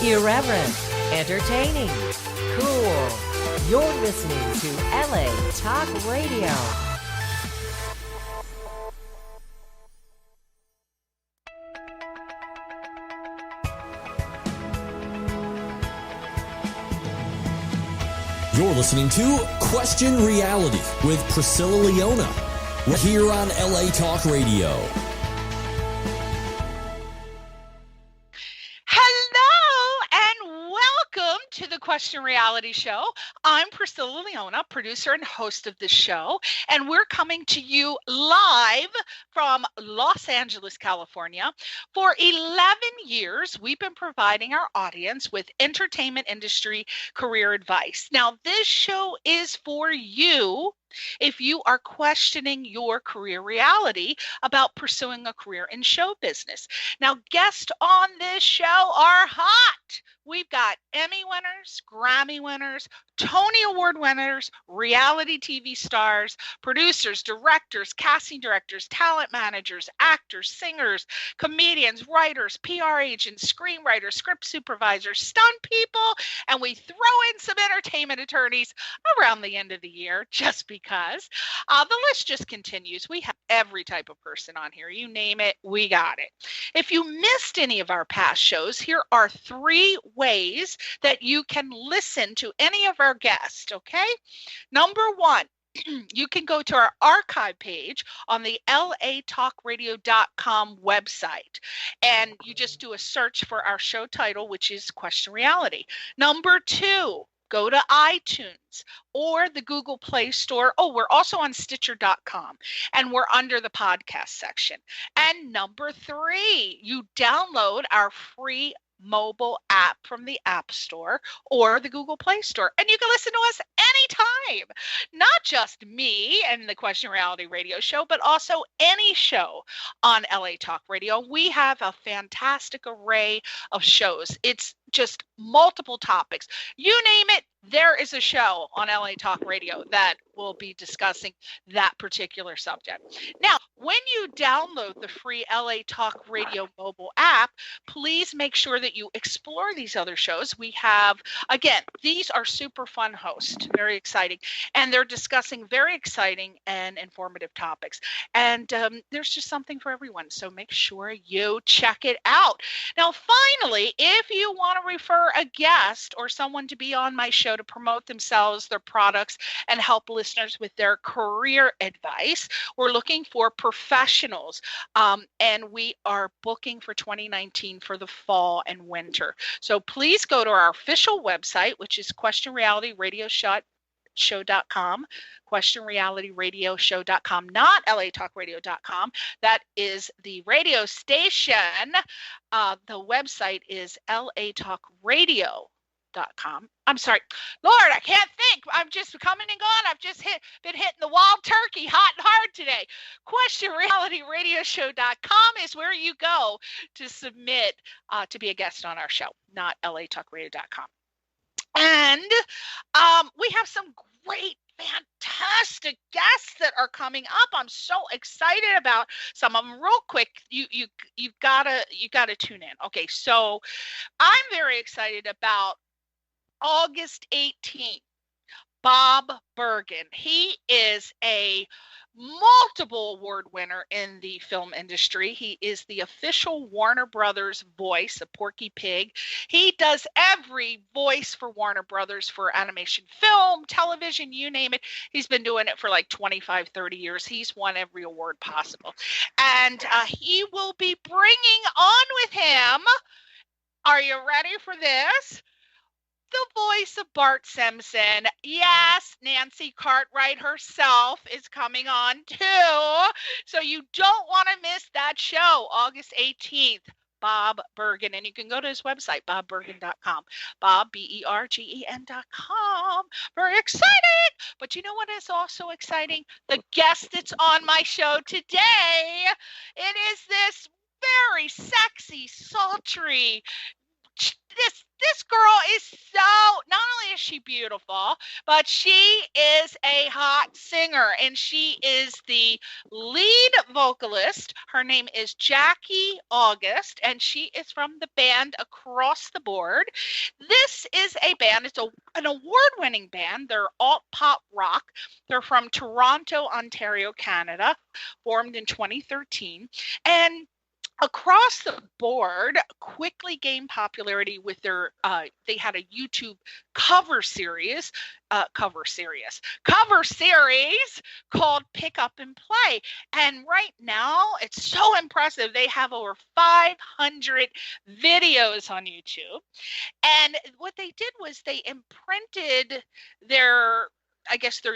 Irreverent, entertaining, cool. You're listening to LA Talk Radio. You're listening to Question Reality with Priscilla Leona. We're here on LA Talk Radio. To the Question Reality Show. I'm Priscilla Leona, producer and host of this show, and we're coming to you live from Los Angeles, California. For 11 years, we've been providing our audience with entertainment industry career advice. Now, this show is for you if you are questioning your career reality about pursuing a career in show business. Now, guests on this show are hot. We've got Emmy winners, Grammy winners, Tony Award winners, reality TV stars, producers, directors, casting directors, talent managers, actors, singers, comedians, writers, PR agents, screenwriters, script supervisors, stunt people, and we throw in some entertainment attorneys around the end of the year just because. The list just continues. We have every type of person on here. You name it, we got it. If you missed any of our past shows, here are 3 ways that you can listen to any of our guests, okay? Number 1, you can go to our archive page on the latalkradio.com website, and you just do a search for our show title, which is Question Reality. Number 2, go to iTunes or the Google Play Store. Oh, we're also on Stitcher.com, and we're under the podcast section. And number 3, you download our free mobile app from the App Store or the Google Play Store, and you can listen to us anytime. Not just me and the Question Reality Radio Show, but also any show on LA Talk Radio. We have a fantastic array of shows. It's just multiple topics. You name it, there is a show on LA Talk Radio that will be discussing that particular subject. Now, when you download the free LA Talk Radio mobile app, please make sure that you explore these other shows. We have, again, these are super fun hosts, very exciting, and they're discussing very exciting and informative topics. And there's just something for everyone, so make sure you check it out. Now, finally, if you want to refer a guest or someone to be on my show to promote themselves, their products, and help listeners with their career advice, we're looking for professionals, and we are booking for 2019 for the fall and winter. So please go to our official website, which is questionrealityradioshow.com, questionrealityradioshow.com, not latalkradio.com. That is the radio station. The website is latalkradio.com. I'm sorry, Lord, I can't think. I'm just coming and gone. I've just been hitting the wild turkey hot and hard today. QuestionRealityRadioshow.com is where you go to submit to be a guest on our show, not latalkradio.com. And we have some great, fantastic guests that are coming up. I'm so excited about some of them. Real quick, you've gotta tune in. Okay, so I'm very excited about August 18th. Bob Bergen. He is a multiple award winner in the film industry. He is the official Warner Brothers voice of Porky Pig. He does every voice for Warner Brothers for animation, film, television, you name it. He's been doing it for like 25, 30 years. He's won every award possible. And he will be bringing on with him, are you ready for this? The voice of Bart Simpson. Yes, Nancy Cartwright herself is coming on too. So you don't want to miss that show, August 18th. Bob Bergen, and you can go to his website, bobbergen.com. Bob, BERGEN.com. Very exciting. But you know what is also exciting? The guest that's on my show today. It is this very sexy, sultry, this this girl is not only is she beautiful, but she is a hot singer, and she is the lead vocalist. Her name is Jackie August, and she is from the band Across the Board. This is a band, it's an award-winning band. They're alt-pop rock. They're from Toronto, Ontario, Canada, formed in 2013. And Across the Board quickly gained popularity with their they had a YouTube cover series called Pick Up and Play. And right now it's so impressive. They have over 500 videos on YouTube. And what they did was they imprinted their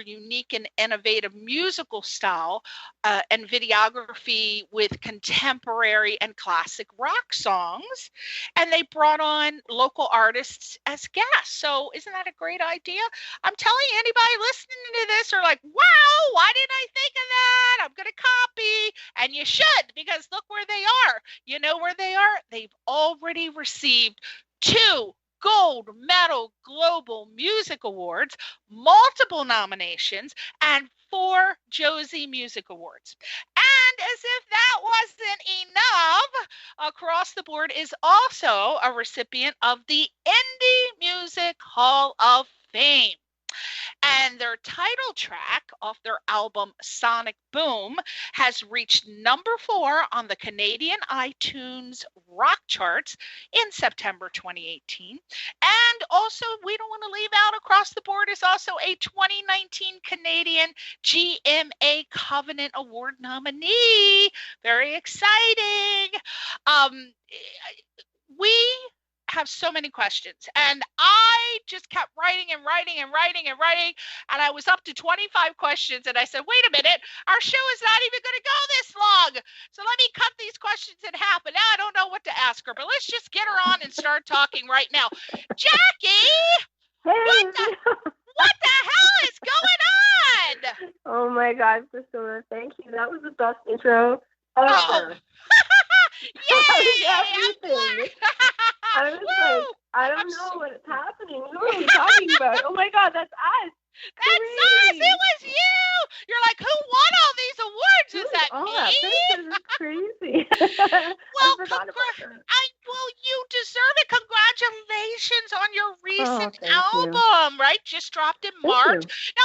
unique and innovative musical style and videography with contemporary and classic rock songs. And they brought on local artists as guests. So isn't that a great idea? I'm telling you, anybody listening to this are like, wow, why didn't I think of that? I'm going to copy. And you should, because look where they are. You know where they are? They've already received 2 Gold Medal Global Music Awards, multiple nominations, and 4 Josie Music Awards. And as if that wasn't enough, Across the Board is also a recipient of the Indie Music Hall of Fame. And their title track off their album Sonic Boom has reached number 4 on the Canadian iTunes rock charts in September 2018. And also, we don't want to leave out, Across the Board is also a 2019 Canadian GMA Covenant Award nominee. Very exciting. We have so many questions, and I just kept writing, and I was up to 25 questions, and I said, wait a minute, our show is not even going to go this long, so let me cut these questions in half. And now I don't know what to ask her, but let's just get her on and start talking right now. Jackie, hey. what the hell is going on? Oh my God, Priscilla, thank you. That was the best intro ever. Oh. Yay! I was like, I don't know what's happening. Who are we talking about? Oh my God, that's us. That's us. It was you. You're like, who won all these awards? Is that me? That is crazy. Well, well, you deserve it. Congratulations on your recent album, right? Just dropped in March. Now,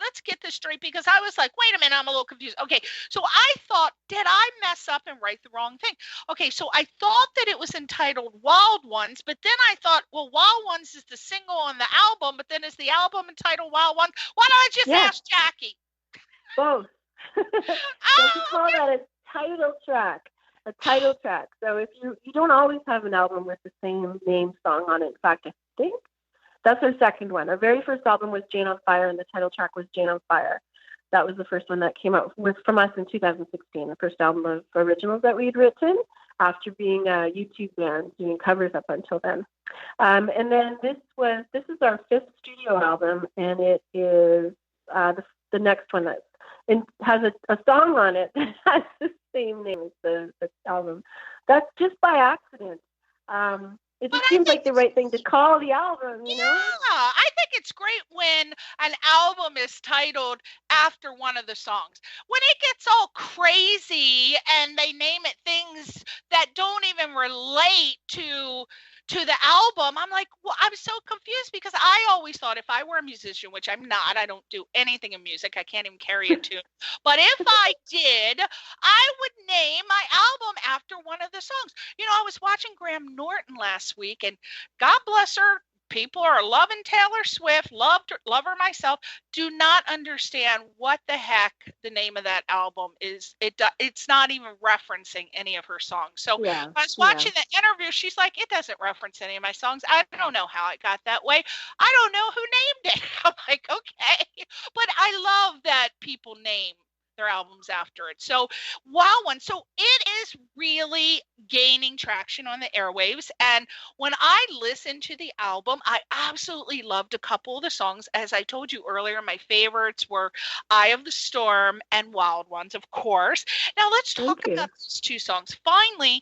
let's get this straight, because I was like, wait a minute, I'm a little confused. Okay, so I thought, did I mess up and write the wrong thing? Okay, so I thought that it was entitled Wild Ones, but then I thought, well, Wild Ones is the single on the album, but then is the album entitled Wild Ones? Why don't I just ask Jackie? Both. So we call that a title track. A title track. So if you don't always have an album with the same name song on it. In fact, I think that's our second one. Our very first album was Jane on Fire, and the title track was Jane on Fire. That was the first one that came out from us in 2016, the first album of originals that we'd written after being a YouTube band doing covers up until then. And then this is our 5th studio album, and it is the next one that has a song on it that has the same name as the album. That's just by accident. It just seems like the right thing to call the album, you know? Yeah, I think it's great when an album is titled after one of the songs. When it gets all crazy and they name it things that don't even relate to the album, I'm like, well, I'm so confused, because I always thought if I were a musician, which I'm not, I don't do anything in music, I can't even carry a tune, but if I did, I would name my album after one of the songs. You know, I was watching Graham Norton last week, and God bless her, people are loving Taylor Swift, love her myself, do not understand what the heck the name of that album is. It's not even referencing any of her songs. So I was watching the interview, she's like, it doesn't reference any of my songs. I don't know how it got that way. I don't know who named it. I'm like, okay. But I love that people name their albums after it. So Wild One. So it is really gaining traction on the airwaves. And when I listened to the album, I absolutely loved a couple of the songs. As I told you earlier, my favorites were Eye of the Storm and Wild Ones, of course. Now let's talk about those 2 songs. Finally,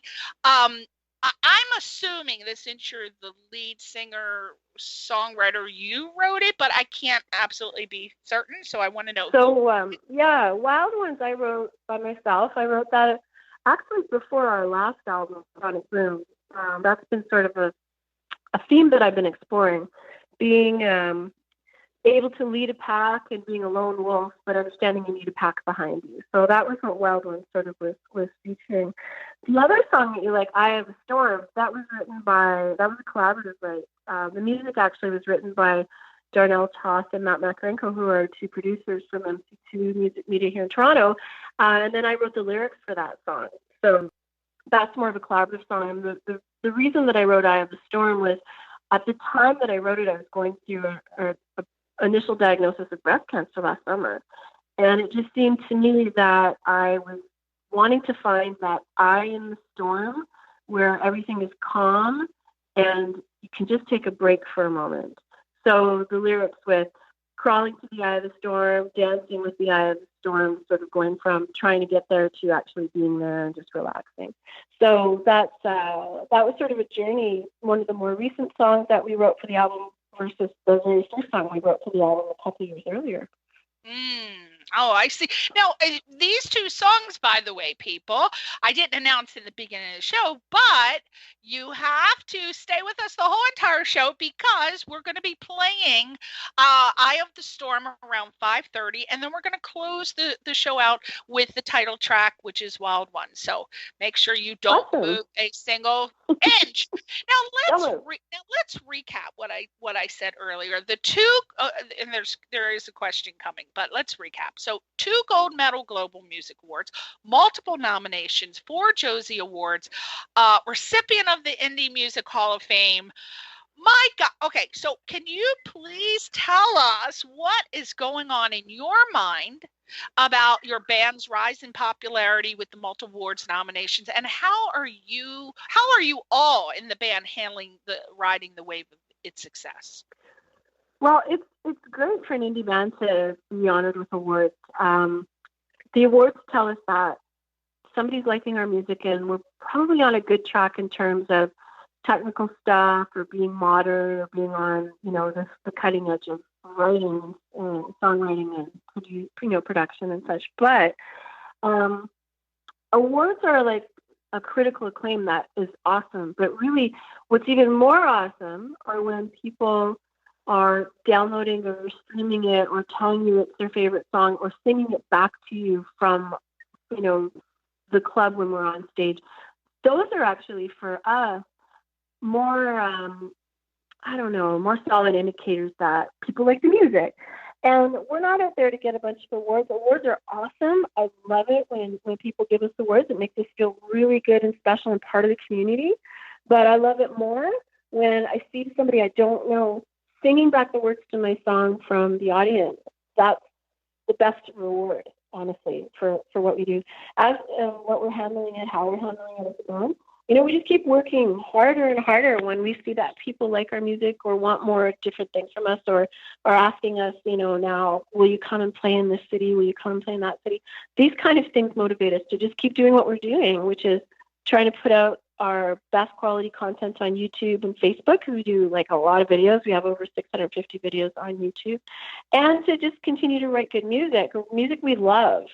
I'm assuming that since you're the lead singer, songwriter, you wrote it, but I can't absolutely be certain, so I want to know. So, Wild Ones I wrote by myself. I wrote that actually before our last album, Sonic Boom. That's been sort of a theme that I've been exploring, being able to lead a pack and being a lone wolf, but understanding you need a pack behind you. So that was what Wild Ones sort of was featuring. The other song that you like, Eye of the Storm, that was a collaborative write. The music actually was written by Darnell Toth and Matt Makarenko, who are two producers from MC2 Music Media here in Toronto. And then I wrote the lyrics for that song. So that's more of a collaborative song. The reason that I wrote Eye of the Storm was at the time that I wrote it, I was going through a initial diagnosis of breast cancer last summer. And it just seemed to me that I was wanting to find that eye in the storm where everything is calm and you can just take a break for a moment. So the lyrics with crawling to the eye of the storm, dancing with the eye of the storm, sort of going from trying to get there to actually being there and just relaxing. So that was sort of a journey, one of the more recent songs that we wrote for the album versus the very first song we wrote for the album a couple of years earlier. Oh, I see. Now, these two songs, by the way, people, I didn't announce in the beginning of the show, but you have to stay with us the whole entire show because we're going to be playing Eye of the Storm around 5:30, and then we're going to close the show out with the title track, which is Wild One. So make sure you don't move a single inch. Now let's recap what I said earlier. The two, and there is a question coming, but let's recap. So 2 Gold Medal Global Music Awards, multiple nominations, 4 Josie Awards, recipient of the Indie Music Hall of Fame. My God. Okay, so can you please tell us what is going on in your mind about your band's rise in popularity with the multiple awards nominations, and how are you all in the band riding the wave of its success? Well, it's great for an indie band to be honored with awards. The awards tell us that somebody's liking our music and we're probably on a good track in terms of technical stuff or being modern or being on, the cutting edge of writing, songwriting and production and such. But awards are like a critical acclaim that is awesome. But really what's even more awesome are when people are downloading or streaming it or telling you it's their favorite song or singing it back to you from, the club when we're on stage. Those are actually for us more, more solid indicators that people like the music. And we're not out there to get a bunch of awards. Awards are awesome. I love it when people give us awards. It makes us feel really good and special and part of the community. But I love it more when I see somebody I don't know singing back the words to my song from the audience. That's the best reward, honestly, for what we do. As what we're handling it, how we're handling it as a band, we just keep working harder and harder when we see that people like our music or want more different things from us or are asking us, now, will you come and play in this city? Will you come and play in that city? These kind of things motivate us to just keep doing what we're doing, which is trying to put out our best quality content on YouTube and Facebook. We do like a lot of videos. We have over 650 videos on YouTube, and to just continue to write good music we love.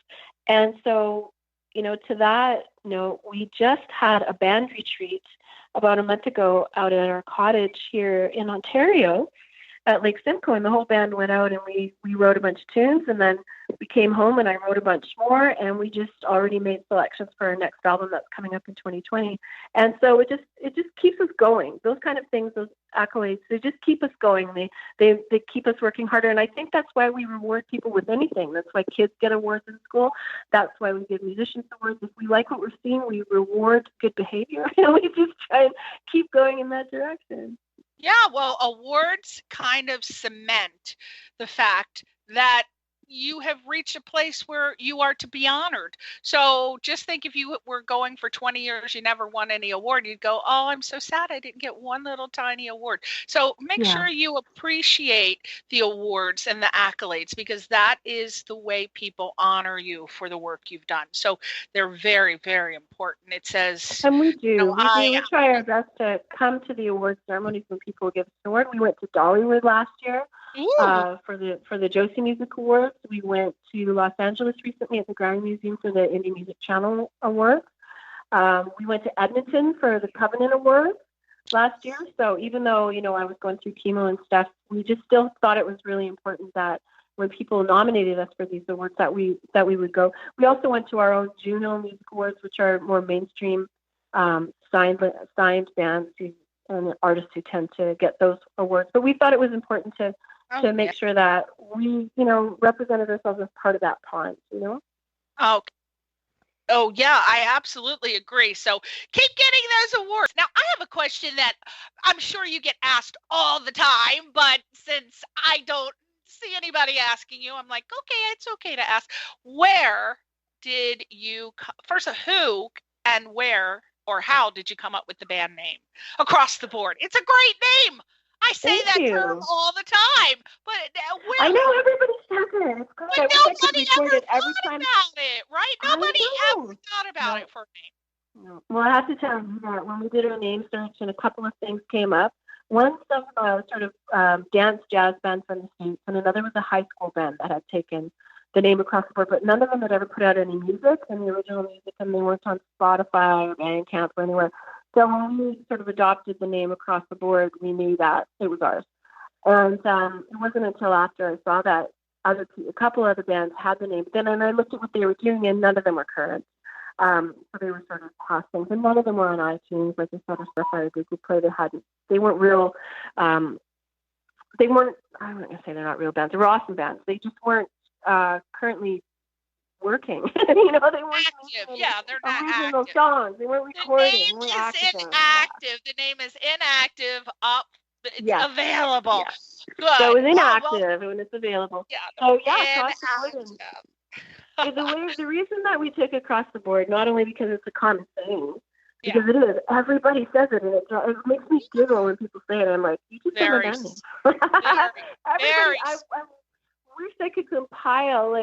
And so, to that note, we just had a band retreat about a month ago out at our cottage here in Ontario at Lake Simcoe, and the whole band went out and we wrote a bunch of tunes, and then we came home and I wrote a bunch more, and we just already made selections for our next album that's coming up in 2020. And so it just keeps us going. Those kind of things, those accolades, they just keep us going. They keep us working harder, and I think that's why we reward people with anything. That's why kids get awards in school. That's why we give musicians awards. If we like what we're seeing, we reward good behavior. We just try and keep going in that direction. Yeah, well, awards kind of cement the fact that you have reached a place where you are to be honored. So just think, if you were going for 20 years, you never won any award, you'd go, oh, I'm so sad I didn't get one little tiny award. So make sure you appreciate the awards and the accolades, because that is the way people honor you for the work you've done. So they're very, very important. It says, and we do. We try our best to come to the award ceremonies when people give us an award. We went to Dollywood last year for the Josie Music Awards. We went to Los Angeles recently at the GRAMMY Museum for the Indie Music Channel Awards. We went to Edmonton for the Covenant Awards last year. So even though, I was going through chemo and stuff, we just still thought it was really important that when people nominated us for these awards that we would go. We also went to our own Juno Music Awards, which are more mainstream signed bands and artists who tend to get those awards. But we thought it was important to make sure that we, represented ourselves as part of that pond, Oh, yeah, I absolutely agree. So keep getting those awards. Now, I have a question that I'm sure you get asked all the time, but since I don't see anybody asking you, I'm like, okay, it's okay to ask. Where did you, first of who and where or how did you come up with the band name Across the Board? It's a great name. I say term all the time, but I know everybody says it. It's good. But nobody ever thought about it, right? Nobody ever thought about it for me. No. Well, I have to tell you that when we did our name search and a couple of things came up, one was a sort of dance jazz band from the States, and another was a high school band that had taken the name Across the Board, but none of them had ever put out any music, any original music, and they weren't on Spotify or Bandcamp or anywhere. So when we sort of adopted the name Across the Board, we knew that it was ours. And it wasn't until after I saw that a couple other bands had the name. Then I looked at what they were doing, and none of them were current. So they were sort of past things, and none of them were on iTunes, like the sort of stuff I Google Play. They weren't real. They weren't. I'm not gonna say they're not real bands. They were awesome bands. They just weren't currently working. They weren't active. Yeah, they're not original active. Songs. They weren't recording. The name is inactive. The name is inactive. It's available. Yes. Good. So it was inactive when it's available. Yeah. So Across the Board. The reason that we took Across the Board, not only because it's a common saying, because it is. Everybody says it, and it makes me giggle when people say it. I'm like, you just said my name. I wish I could compile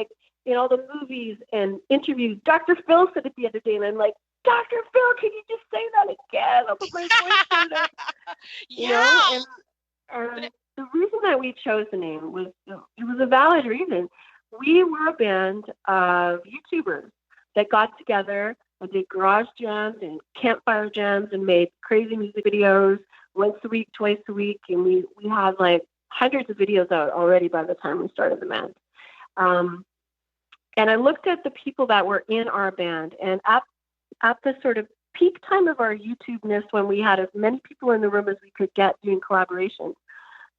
all the movies and interviews. Dr. Phil said it the other day, and I'm like, Dr. Phil, can you just say that again? I'll put my voice in there. And the reason that we chose the name was it was a valid reason. We were a band of YouTubers that got together and did garage jams and campfire jams and made crazy music videos once a week, twice a week, and we had hundreds of videos out already by the time we started the band. And I looked at the people that were in our band, and at the sort of peak time of our YouTube-ness, when we had as many people in the room as we could get doing collaborations,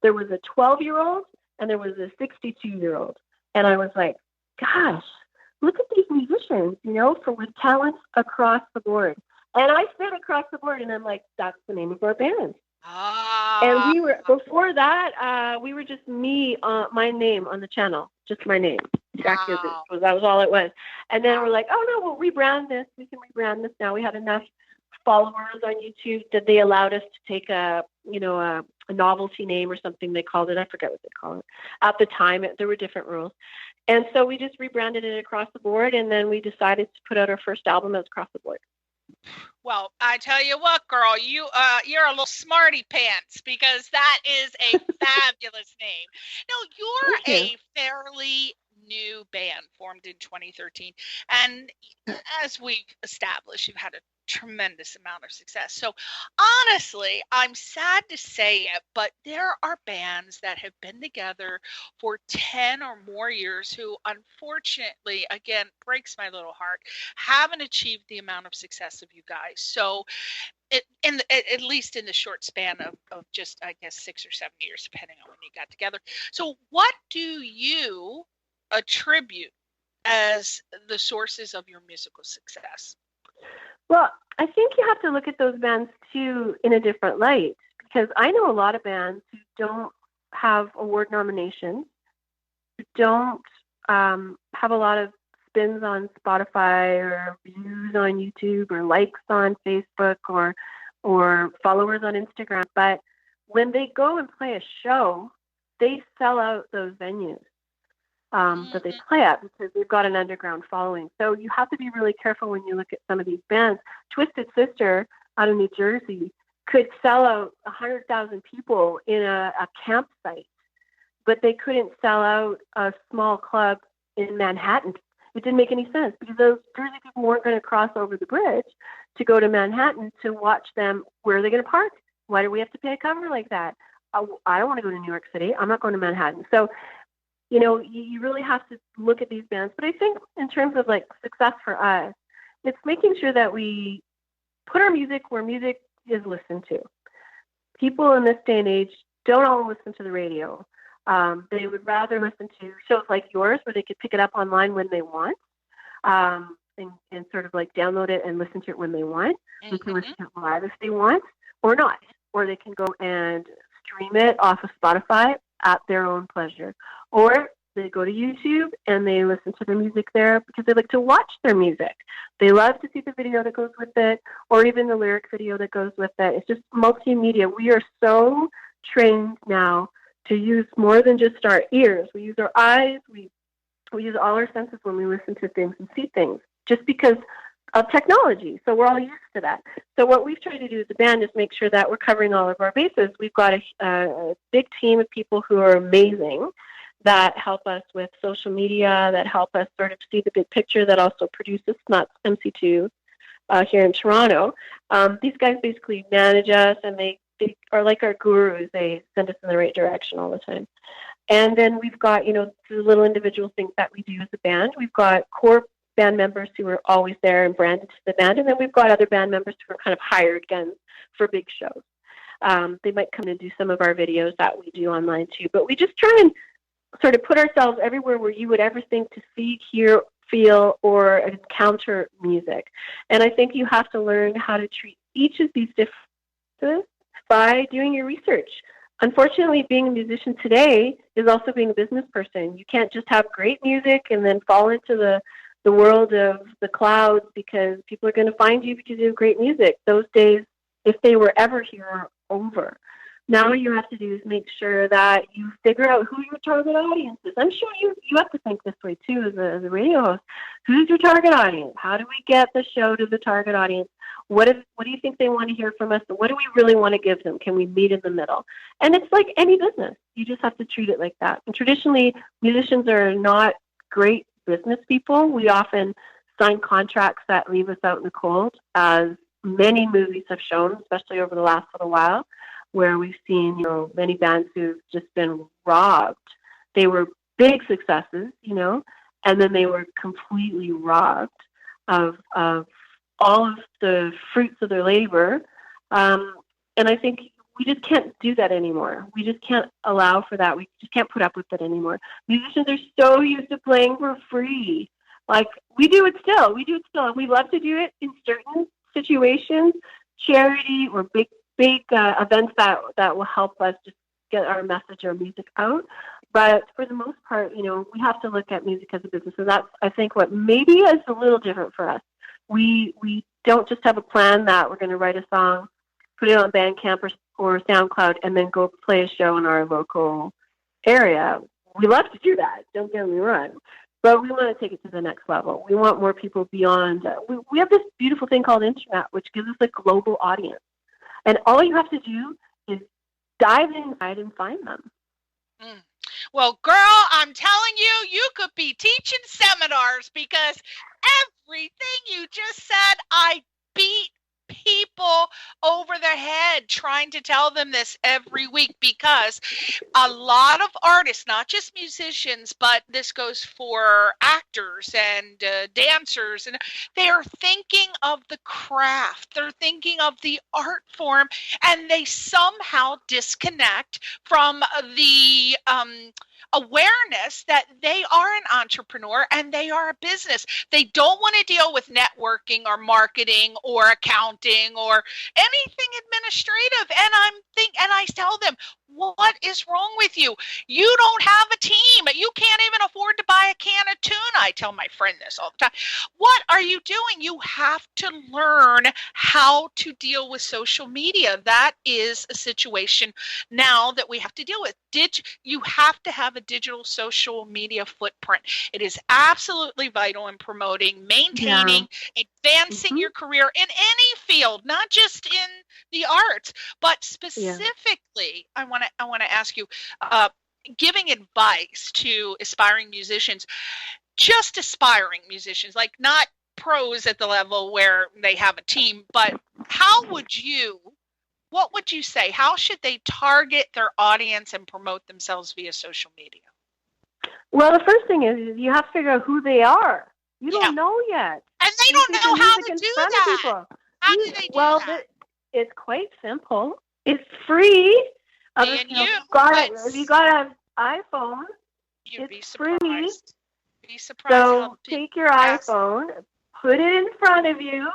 there was a 12-year-old and there was a 62-year-old. And I was like, gosh, look at these musicians, with talents across the board. And I said Across the Board, and I'm like, that's the name of our band. And we were, before that, we were just me, my name on the channel, just my name. Exactly. That was all it was. And then we're like, oh no, we'll rebrand this. We can rebrand this now. We had enough followers on YouTube that they allowed us to take a novelty name or something they called it. I forget what they call it. At the time, there were different rules. And so we just rebranded it Across the Board, and then we decided to put out our first album as Across the Board. Well, I tell you what, girl, you're a little smarty pants, because that is a fabulous name. Now, you're a fairly new band formed in 2013, and as we've established, you've had a tremendous amount of success. So honestly, I'm sad to say it, but there are bands that have been together for 10 or more years who, unfortunately, again, breaks my little heart, haven't achieved the amount of success of you guys. So at least in the short span of just, I guess, 6 or 7 years, depending on when you got together. So what do you attribute as the sources of your musical success? Well, I think you have to look at those bands too in a different light, because I know a lot of bands who don't have award nominations, who don't have a lot of spins on Spotify or views on YouTube or likes on Facebook or followers on Instagram. But when they go and play a show, they sell out those venues that they play at because they've got an underground following. So you have to be really careful when you look at some of these bands. Twisted Sister out of New Jersey could sell out 100,000 people in a campsite, but they couldn't sell out a small club in Manhattan. It didn't make any sense because those Jersey people weren't going to cross over the bridge to go to Manhattan to watch them. Where are they going to park? Why do we have to pay a cover like that? I don't want to go to New York City. I'm not going to Manhattan. So, you really have to look at these bands. But I think in terms of like success for us, it's making sure that we put our music where music is listened to. People in this day and age don't all listen to the radio. They would rather listen to shows like yours where they could pick it up online when they want and sort of like download it and listen to it when they want. Mm-hmm. They can listen to it live if they want or not. Or they can go and stream it off of Spotify at their own pleasure. Or they go to YouTube and they listen to their music there because they like to watch their music. They love to see the video that goes with it or even the lyric video that goes with it. It's just multimedia. We are so trained now to use more than just our ears. We use our eyes. We use all our senses when we listen to things and see things just because of technology. So we're all used to that. So what we've tried to do as a band is make sure that we're covering all of our bases. We've got a big team of people who are amazing that help us with social media, that help us sort of see the big picture, that also produces Snuts MC2 here in Toronto. These guys basically manage us, and they are like our gurus. They send us in the right direction all the time. And then we've got, the little individual things that we do as a band. We've got core band members who are always there and branded to the band, and then we've got other band members who are kind of hired guns for big shows. They might come and do some of our videos that we do online too, but we just try and sort of put ourselves everywhere where you would ever think to see, hear, feel, or encounter music. And I think you have to learn how to treat each of these differences by doing your research. Unfortunately, being a musician today is also being a business person. You can't just have great music and then fall into the world of the clouds because people are going to find you because you have great music. Those days, if they were ever here, are over. Now what you have to do is make sure that you figure out who your target audience is. I'm sure you have to think this way too as a radio host. Who's your target audience? How do we get the show to the target audience? What do you think they want to hear from us? What do we really want to give them? Can we meet in the middle? And it's like any business. You just have to treat it like that. And traditionally, musicians are not great business people. We often sign contracts that leave us out in the cold, as many movies have shown, especially over the last little while, where we've seen, many bands who've just been robbed. They were big successes, and then they were completely robbed of all of the fruits of their labor. And I think we just can't do that anymore. We just can't allow for that. We just can't put up with it anymore. Musicians are so used to playing for free. Like, we do it still. And we love to do it in certain situations, charity or big events that will help us just get our message or music out. But for the most part, we have to look at music as a business. And that's, I think, what maybe is a little different for us. We don't just have a plan that we're going to write a song, put it on Bandcamp or SoundCloud, and then go play a show in our local area. We love to do that, don't get me wrong. But we want to take it to the next level. We want more people beyond. We have this beautiful thing called internet, which gives us a global audience. And all you have to do is dive inside and find them. Well, girl, I'm telling you, you could be teaching seminars because everything you just said, I beat people over their head trying to tell them this every week, because a lot of artists, not just musicians, but this goes for actors and dancers, and they are thinking of the craft, they're thinking of the art form, and they somehow disconnect from the awareness that they are an entrepreneur and they are a business. They don't want to deal with networking or marketing or accounting or anything administrative, and I tell them, what is wrong with you? You don't have a team. You can't even afford to buy a can of tuna. I tell my friend this all the time. What are you doing? You have to learn how to deal with social media. That is a situation now that we have to deal with. You have to have a digital social media footprint. It is absolutely vital in promoting, maintaining, advancing your career in any field, not just in the arts, but specifically, I want to ask you, giving advice to aspiring musicians, just aspiring musicians, like not pros at the level where they have a team, but what would you say? How should they target their audience and promote themselves via social media? Well, the first thing is you have to figure out who they are. You don't know yet. And they don't know how to do that. How do they do that? It's quite simple. It's free. If you got an iPhone, it's free. Be surprised. So take your iPhone, put it in front of you,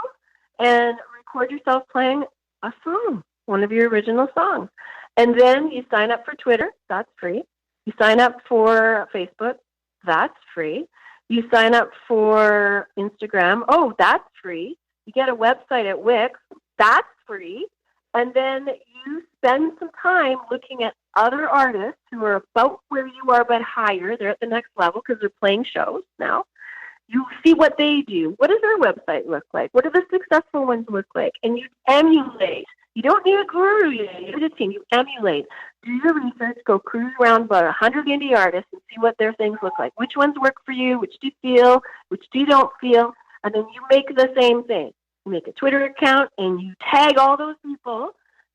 and record yourself playing a song, one of your original songs. And then you sign up for Twitter. That's free. You sign up for Facebook. That's free. You sign up for Instagram. Oh, that's free. You get a website at Wix. That's free. And then you spend some time looking at other artists who are about where you are but higher. They're at the next level because they're playing shows now. You see what they do. What does their website look like? What do the successful ones look like? And you emulate. You don't need a guru. You need a team. You emulate. Do your research. Go cruise around about 100 indie artists and see what their things look like. Which ones work for you? Which do you feel? Which do you don't feel? And then you make the same thing. You make a Twitter account and you tag all those people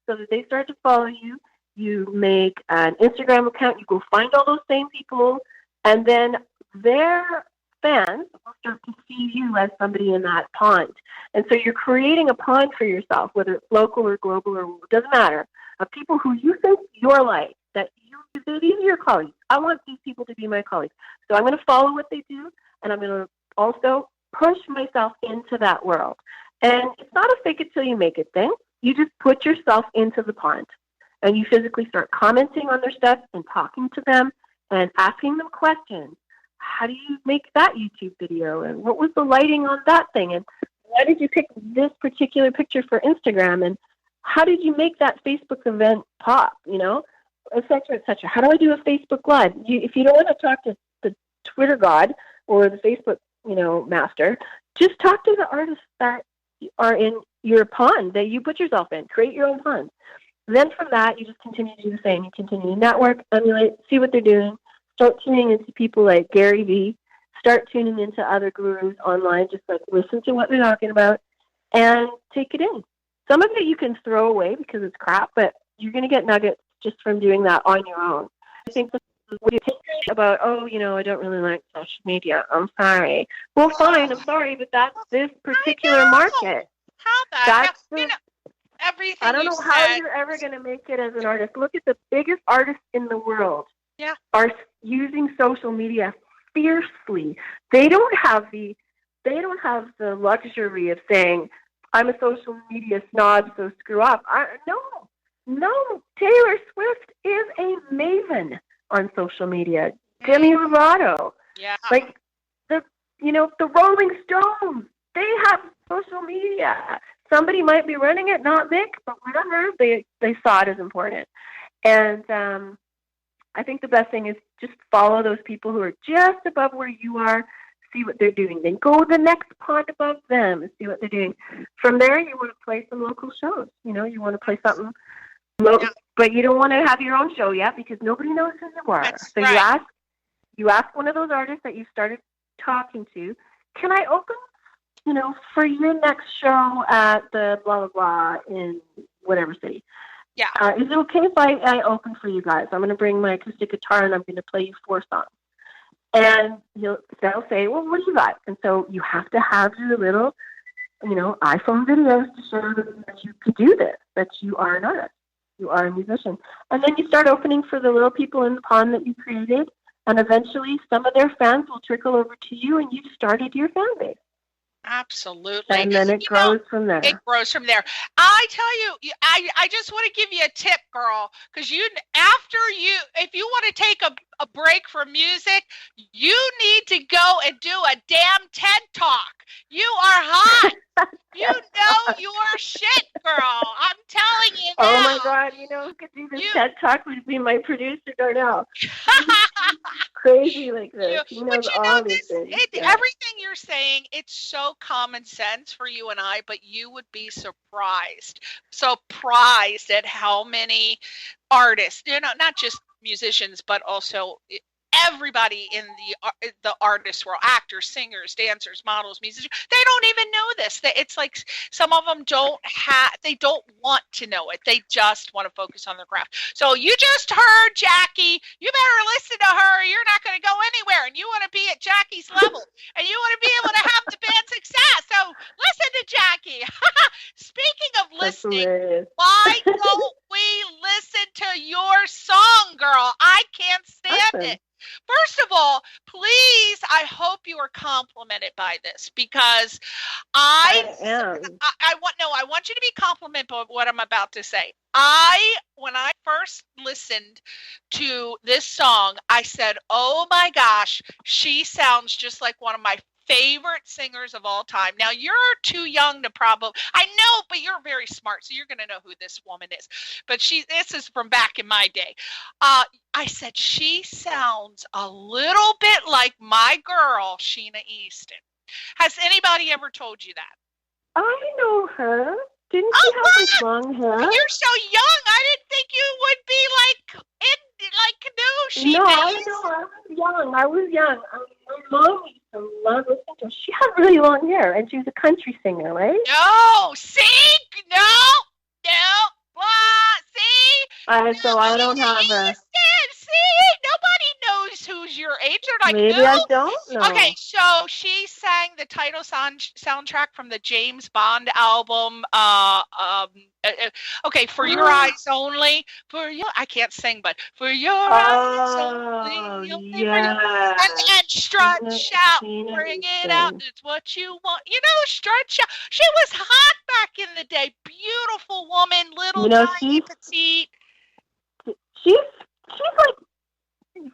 so that they start to follow you. You make an Instagram account. You go find all those same people, and then their fans will start to see you as somebody in that pond. And so you're creating a pond for yourself, whether it's local or global or it doesn't matter, of people who you think you're like, that these are your colleagues. I want these people to be my colleagues. So I'm going to follow what they do, and I'm going to also push myself into that world. And it's not a fake it till you make it thing. You just put yourself into the pond, and you physically start commenting on their stuff and talking to them and asking them questions. How do you make that YouTube video? And what was the lighting on that thing? And why did you pick this particular picture for Instagram? And how did you make that Facebook event pop? Et cetera, et cetera. How do I do a Facebook Live? If you don't want to talk to the Twitter god or the Facebook, master, just talk to the artists that are in your pond that you put yourself in. Create your own pond. Then from that, you just continue to do the same. You continue to network, emulate, see what they're doing. Start tuning into people like Gary Vee. Start tuning into other gurus online. Just listen to what they're talking about and take it in. Some of it you can throw away because it's crap, but you're going to get nuggets just from doing that on your own. I think what you think about, I don't really like social media. I'm sorry. Well, fine. I'm sorry, but that's this particular market. Everything I don't know how you're ever going to make it as an artist. Look at the biggest artists in the world. Are using social media fiercely. They don't have the luxury of saying, I'm a social media snob, so screw up. No. Taylor Swift is a maven on social media. Demi Lovato. Yeah. The Rolling Stones, they have social media. Somebody might be running it, not Mick, but whatever. They saw it as important. And I think the best thing is just follow those people who are just above where you are, see what they're doing. Then go the next pond above them and see what they're doing. From there, you want to play some local shows. You want to play something local, but you don't want to have your own show yet because nobody knows who you are. That's so right. you ask one of those artists that you started talking to, can I open, for your next show at the blah, blah, blah in whatever city? Yeah. Is it okay if I open for you guys? I'm going to bring my acoustic guitar and I'm going to play you 4 songs. And they'll say, well, what do you got? And so you have to have your little, iPhone videos to show them that you can do this, that you are an artist, you are a musician. And then you start opening for the little people in the pond that you created. And eventually some of their fans will trickle over to you and you've started your fan base. Absolutely. And then it grows from there. It grows from there. I tell you, I just want to give you a tip, girl, because if you want to take a break from music, you need to go and do a damn TED Talk. You are hot. You know your shit, girl. I'm telling you now. Oh my God, who could do this TED Talk would be my producer, Darnell. Crazy like this. He knows all these things. Everything you're saying, it's so common sense for you and I, but you would be surprised at how many artists, not just musicians, but also everybody in the artist world, actors, singers, dancers, models, musicians, they don't even know this. It's like some of them they don't want to know it. They just want to focus on their craft. So you just heard Jackie. You better listen to her. You're not going to go anywhere. And you want to be at Jackie's level. And you want to be able to have the band success. So listen to Jackie. Speaking of listening, why don't we listen to your song, girl? I can't stand it. First of all, please, I hope you are complimented by this, because I want you to be complimented by what I'm about to say. When I first listened to this song, I said, oh my gosh, she sounds just like one of my favorite singers of all time. Now, you're too young to I know, but you're very smart, so you're going to know who this woman is. But this is from back in my day. I said, she sounds a little bit like my girl, Sheena Easton. Has anybody ever told you that? I know her. Didn't she have this long hair? You're so young. I didn't think you would be Sheena. No, I know. I was young. My mom used to love listening to her. She had really long hair, and she was a country singer, right? No, see? No. See? So I don't have a... See? Nobody knows who's your age. They're like, maybe I don't know. Okay, so she sang the title soundtrack from the James Bond album. For Your Eyes Only. I can't sing, but for your eyes only. And strut, shout, bring it out. It's what you want. Strut, shout. She was hot back in the day. Beautiful woman, little tiny petite. She's like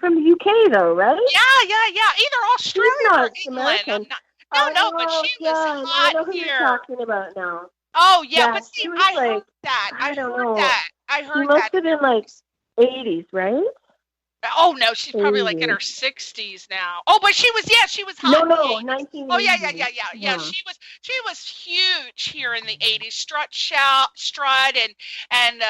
from the UK though, right? Yeah. Either Australia or England. American. But she was hot I know who here. you're talking about now. Oh yeah, but see, she was I heard that. I heard that. She must have been like 80s, right? Oh no, she's probably like in her 60s now. Oh, but she was hot. No, 1980s. Oh yeah. She was huge here in the 80s. Strut, and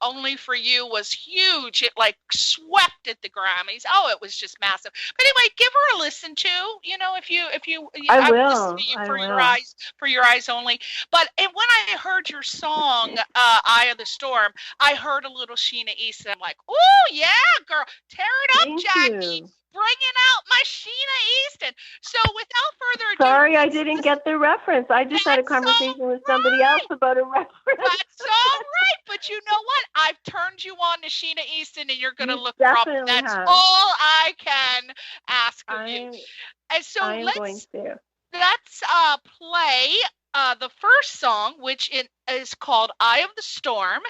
Only for You was huge. It like swept at the Grammys. Oh, it was just massive. But anyway, give her a listen to. If you I will. Listen to you for your eyes only. But when I heard your song, Eye of the Storm, I heard a little Sheena Easton. I'm like, oh yeah, girl. Tear it up, Thank Jackie. you. Bringing out my Sheena Easton. So without further ado. Sorry, I didn't get the reference. I just had a conversation with somebody else about a reference. That's all right. But you know what? I've turned you on to Sheena Easton, and you're going to look her up. That's all I can ask of you. And so let's play the first song, which is called Eye of the Storm.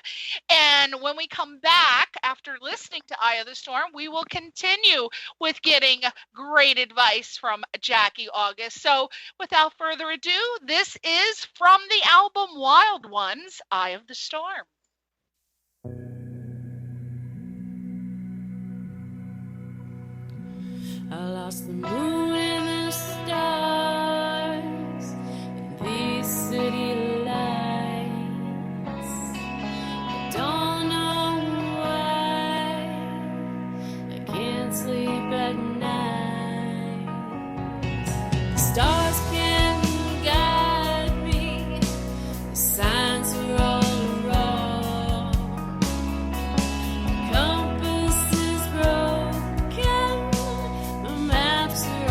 And when we come back after listening to Eye of the Storm, we will continue with getting great advice from Jackie August. So without further ado, this is from the album Wild Ones, Eye of the Storm. I lost the moon and the stars in these city lights. I don't know why I can't sleep at night. The stars can guide me, the signs are all wrong. The compass is broken, the maps are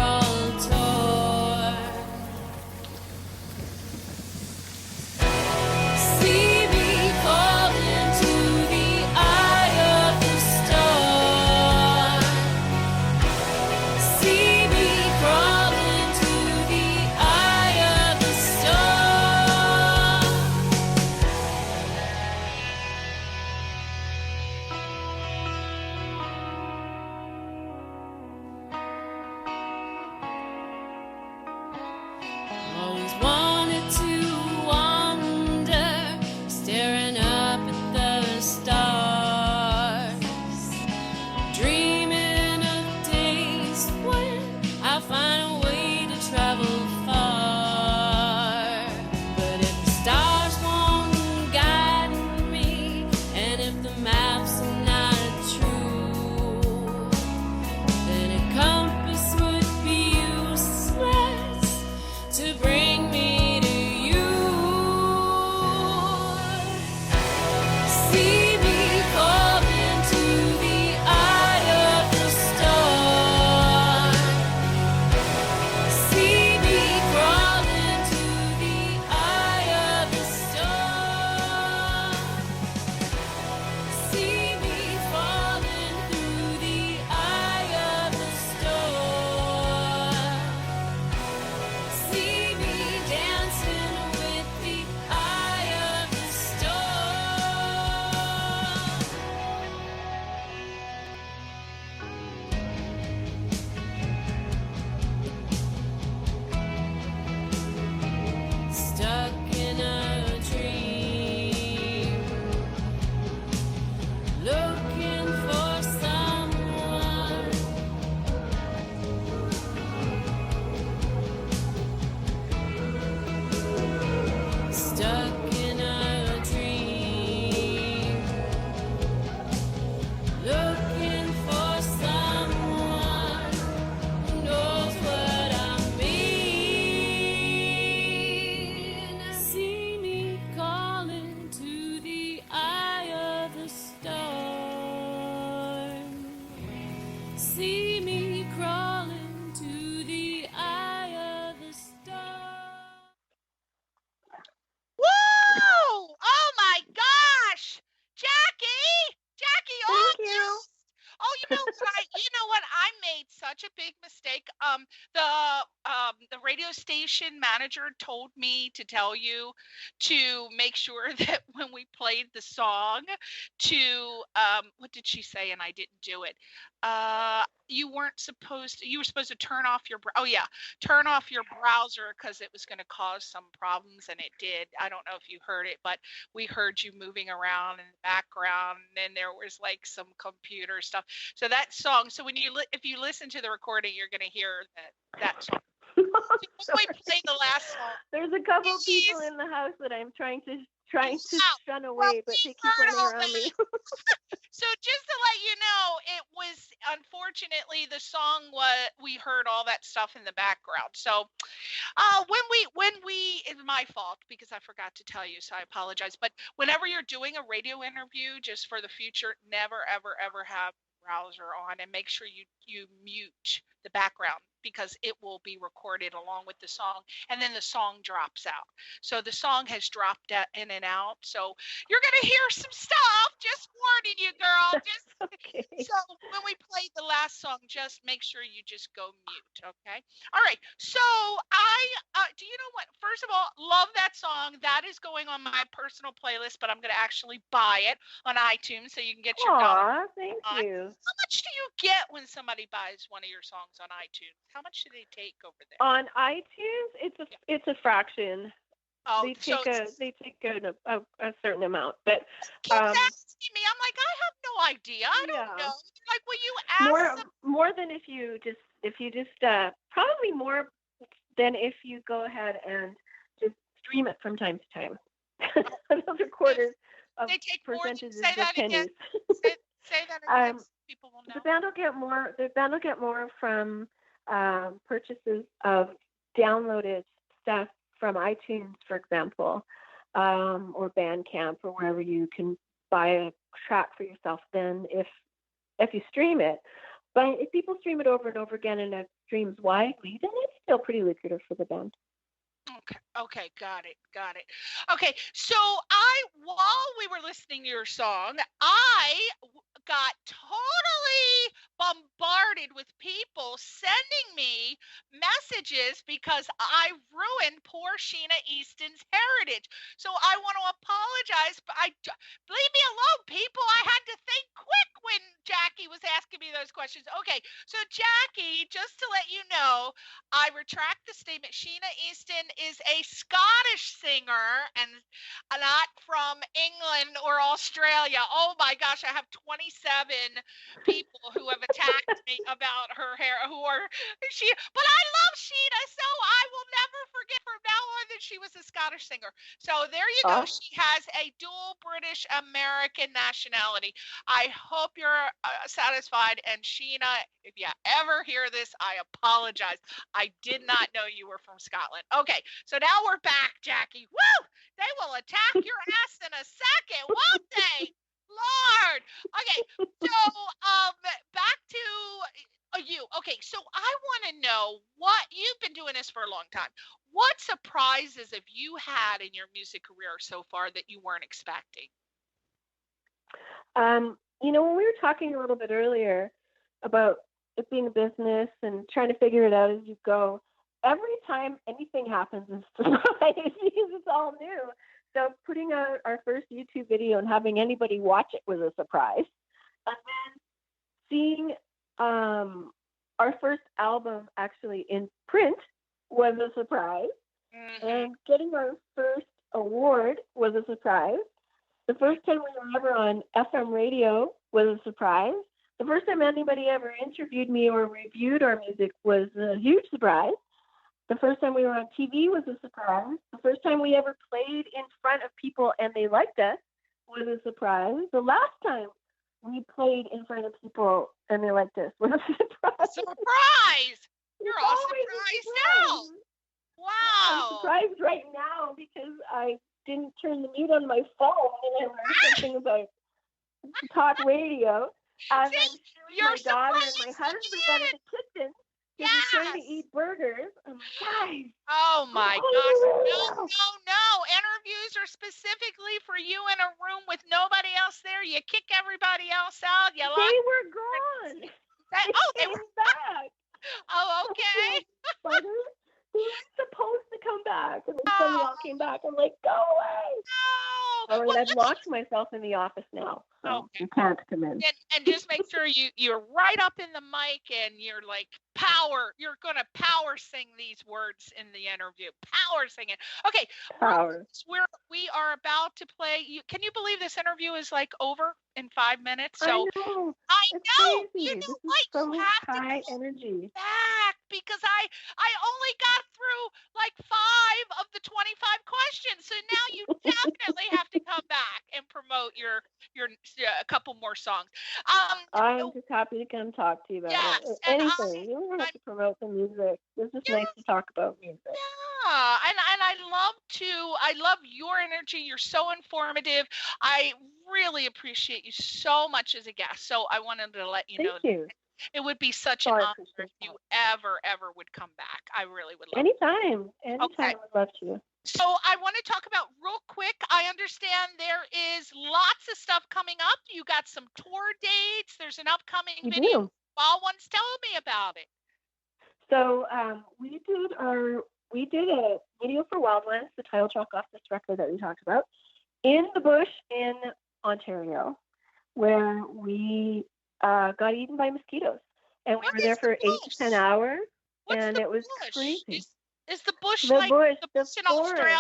radio station manager told me to tell you to make sure that when we played the song to, what did she say? And I didn't do it. You were supposed to turn off your, turn off your browser because it was going to cause some problems, and it did. I don't know if you heard it, but we heard you moving around in the background, and then there was like some computer stuff. So that song, so when if you listen to the recording, you're going to hear that song. So when we play the last song, there's a couple people in the house that I'm trying to shun away, but they keep running around me. So just to let you know, it was unfortunately the song we heard all that stuff in the background. So when we it's my fault because I forgot to tell you, so I apologize. But whenever you're doing a radio interview, just for the future, never ever ever have browser on, and make sure you mute the background because it will be recorded along with the song, and then the song drops out. So the song has dropped in and out. So you're going to hear some stuff. Just warning you, girl. Just okay. So when we play the last song, just make sure you just go mute. Okay. All right. So do you know what? First of all, love that song. That is going on my personal playlist, but I'm going to actually buy it on iTunes so you can get your dollar. Thank you. How much do you get when somebody buys one of your songs on iTunes? How much do they take over there? On iTunes, it's a fraction. Oh, they take a certain amount, but keeps asking me. I'm like, I have no idea. I don't know. Like, will you ask more than if you just probably more than if you go ahead and just stream it from time to time. Those are quarters of they take percentages more. Say of that pennies. again. Say that again. So people will know. The band will get more from purchases of downloaded stuff from iTunes, for example, or Bandcamp, or wherever you can buy a track for yourself. Than if you stream it. But if people stream it over and over again and it streams widely, then it's still pretty lucrative for the band. Okay, got it. Okay, so while we were listening to your song, I got totally bombarded with people sending me messages because I ruined poor Sheena Easton's heritage. So I want to apologize, but leave me alone, people. I had to think quick when Jackie was asking me those questions. Okay, so Jackie, just to let you know, I retract the statement. Sheena Easton is a Scottish singer and not from England or Australia. Oh my gosh, I have 27 people who have attacked me about her hair but I love Sheena, so I will never forget from now on that she was a Scottish singer. So there you go. She has a dual British American nationality. I hope you're satisfied. And Sheena, if you ever hear this, I apologize. I did not know you were from Scotland. Okay, so now we're back, Jackie. Woo! They will attack your ass in a second, won't they? Lord. Okay, so back to you. Okay, so I want to know what you've been doing this for a long time. What surprises have you had in your music career so far that you weren't expecting? When we were talking a little bit earlier about it being a business and trying to figure it out as you go, every time anything happens is a surprise because it's all new. So putting out our first YouTube video and having anybody watch it was a surprise. And then seeing our first album actually in print was a surprise. Mm-hmm. And getting our first award was a surprise. The first time we were ever on FM radio was a surprise. The first time anybody ever interviewed me or reviewed our music was a huge surprise. The first time we were on TV was a surprise. The first time we ever played in front of people and they liked us was a surprise. The last time we played in front of people and they liked us was a surprise. Surprise! You're all surprised now. Wow. I'm surprised right now because I didn't turn the mute on my phone and I learned something about talk radio. And then my daughter and my husband got in the kitchen. Yes. He's trying to eat burgers. I'm like, guys. Oh my gosh. No. Interviews are specifically for you in a room with nobody else there. You kick everybody else out. They were gone. They were back. Oh, okay. we were supposed to come back. And then suddenly all came back. I'm like, go away. No. Oh, and I've locked myself in the office now. So you can't come in. And just make sure you're right up in the mic and you're like you're going to power sing these words in the interview. Power sing it. Okay. Power. We are about to play. Can you believe this interview is like over in 5 minutes? So I know. You know, this is like so you have high to energy. back because I only got through like 5 of the 25 questions. So now you definitely have to come back and promote your a couple more songs. I'm just happy to come talk to you about it. Anything. You don't have to promote the music. It's just nice to talk about music. Yeah, and I love your energy. You're so informative. I really appreciate you so much as a guest. So I wanted to let you know. Thank you. It would be such an honor if you ever would come back. I really would love Anytime. Okay. I would love to. So I want to talk about real quick. I understand there is lots of stuff coming up. You got some tour dates. There's an upcoming video. Wild Ones. Tell me about it. So we did a video for Wild Ones, the title track off this record that we talked about, in the bush in Ontario, where we got eaten by mosquitoes. And we were there for 8 to 10 hours. And it was crazy. Is the bush the like bush, the bush in Australia?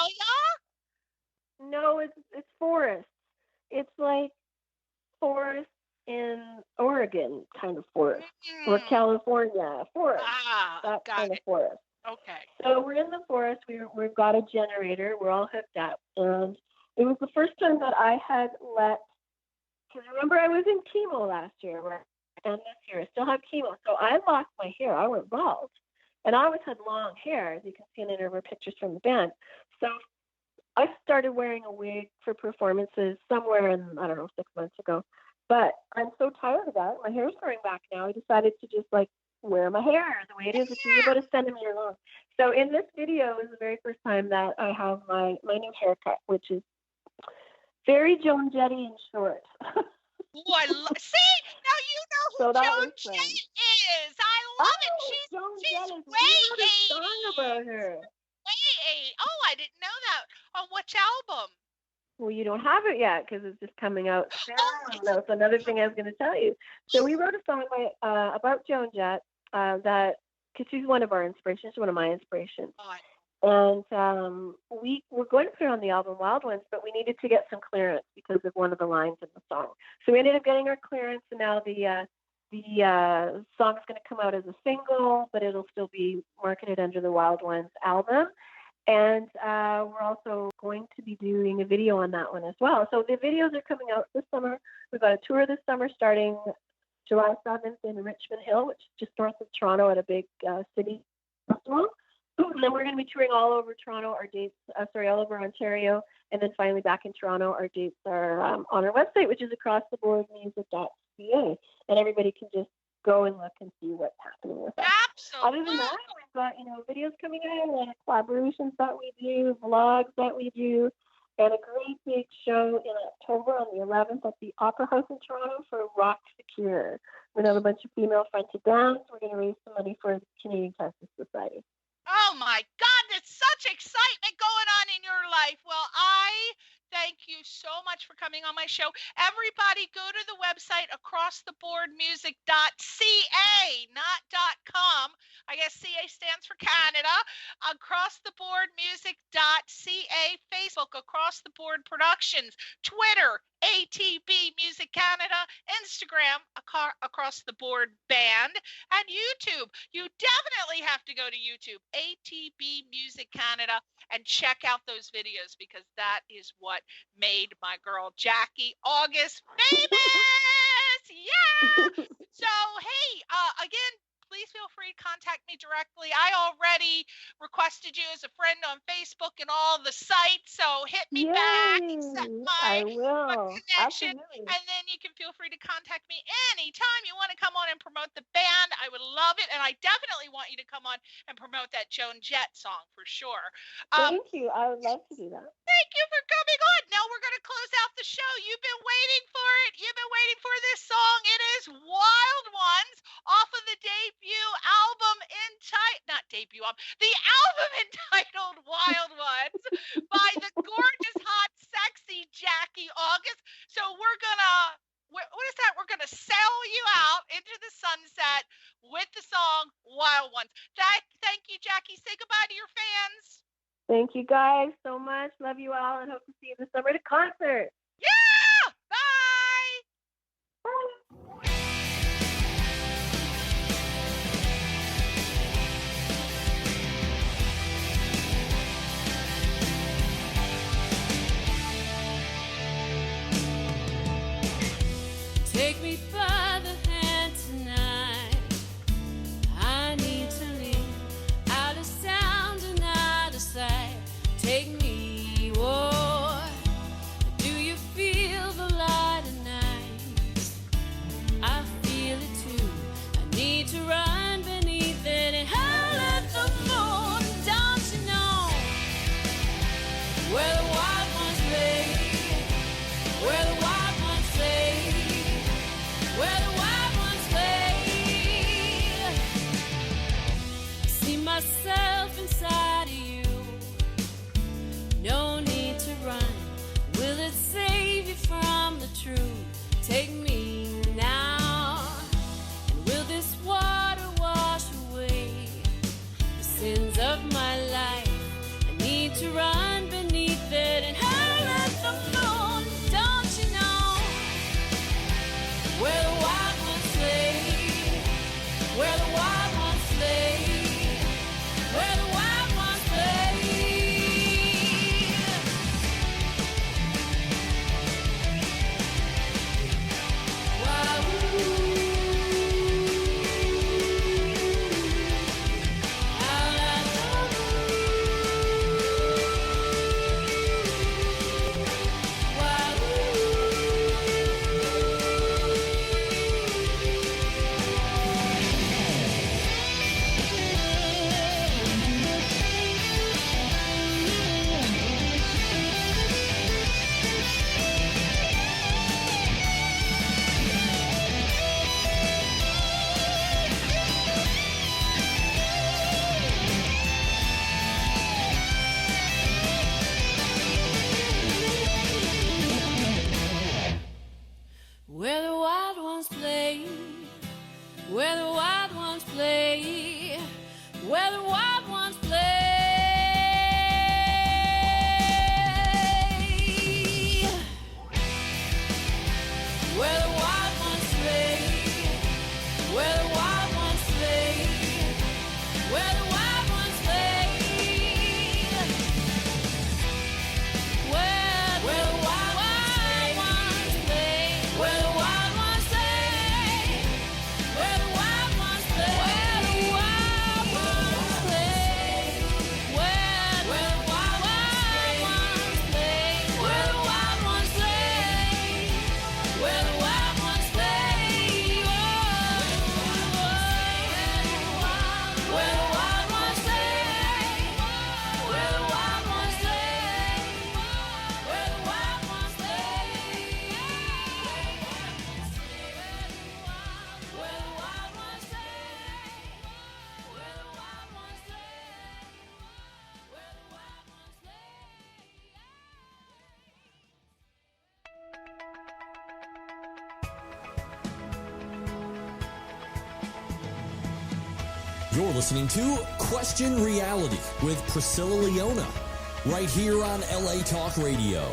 No, it's forest. It's like forest in Oregon kind of forest. Or California forest. That kind of forest. Okay. So we're in the forest. We've got a generator. We're all hooked up. And it was the first time that I had because remember I was in chemo last year, and this year I still have chemo. So I lost my hair. I went bald. And I always had long hair, as you can see in any of our pictures from the band. So I started wearing a wig for performances somewhere in, 6 months ago. But I'm so tired of that. My hair's growing back now. I decided to just wear my hair the way it is, which is about a centimeter long. So in this video is the very first time that I have my new haircut, which is very Joan Jetty and short. See, now you know who Joan Jett is. I love it. She's way song about her. I didn't know that. On which album? Well, you don't have it yet because it's just coming out. That's another thing I was going to tell you. So we wrote a song about Joan Jett because she's one of our inspirations, one of my inspirations. And we were going to put it on the album Wild Ones, but we needed to get some clearance because of one of the lines in the song. So we ended up getting our clearance, and now the song's going to come out as a single, but it'll still be marketed under the Wild Ones album. And we're also going to be doing a video on that one as well. So the videos are coming out this summer. We've got a tour this summer starting July 7th in Richmond Hill, which is just north of Toronto at a big city festival. And then we're going to be touring all over Toronto. Our dates, all over Ontario, and then finally back in Toronto. Our dates are on our website, which is acrosstheboardmusic.ca, and everybody can just go and look and see what's happening with us. Absolutely. Other than that, we've got videos coming out, a lot of collaborations that we do, vlogs that we do, and a great big show in October on the 11th at the Opera House in Toronto for Rock Secure. We're going to have a bunch of female-fronted bands. We're going to raise some money for the Canadian Cancer Society. Oh my God, there's such excitement going on in your life. Well, I thank you so much for coming on my show. Everybody go to the website acrosstheboardmusic.ca, not .com. I guess CA stands for Canada. Acrosstheboardmusic.ca, Facebook, Across the Board Productions, Twitter, ATB Music Canada, Instagram, Across the Board Band, and YouTube. You definitely have to go to YouTube, ATB Music Canada, and check out those videos because that is what made my girl Jackie August famous. Yeah. So, hey, again, please feel free to contact me directly. I already requested you as a friend on Facebook and all the sites, so hit me back, accept my connection, Absolutely. and then you can feel free to contact me anytime you want to come on and promote the band. I would love it, and I definitely want you to come on and promote that Joan Jett song for sure. Thank you. I would love to do that. Thank you for coming on. Now we're going to close out the show. You've been waiting for it. You've been waiting for this song. It is Wild Ones off of the debut album the album entitled Wild Ones by the gorgeous, hot, sexy Jackie August. So we're gonna, what is that? We're gonna sail you out into the sunset with the song Wild Ones. Thank you, Jackie. Say goodbye to your fans. Thank you guys so much. Love you all and hope to see you this summer at a concert. Yeah! Bye! Bye. Take me by the hand tonight. I need to leave out of sound and out of sight. Take me, whoa. Do you feel the light at night? I feel it too. I need to run beneath it and howl at the moon. Don't you know where the wild ones lay? Where the wild ones lay? Where the wild ones play. I see myself inside of you. No need to run. Will it save you from the truth? Take me now. And will this water wash away the sins of my life? I need to run beneath it and howl at the moon. Don't you know where the wild ones lay? Where the wild ones lay? Where the wild ones play? Where the wild ones play, where the wild ones play, where the wild ones play. Where the wild ones play, where the wild ones play, where the wild ones play. Where the wild ones play, where the wild ones play, where the wild ones play, where the wild ones play, where the wild ones play, where the wild ones play, where the wild ones play, where the wild ones play, where the wild ones play, where the wild ones play, where the wild ones play, where the wild ones play, where the wild ones You're listening to Question Reality with Priscilla Leona, right here on LA Talk Radio.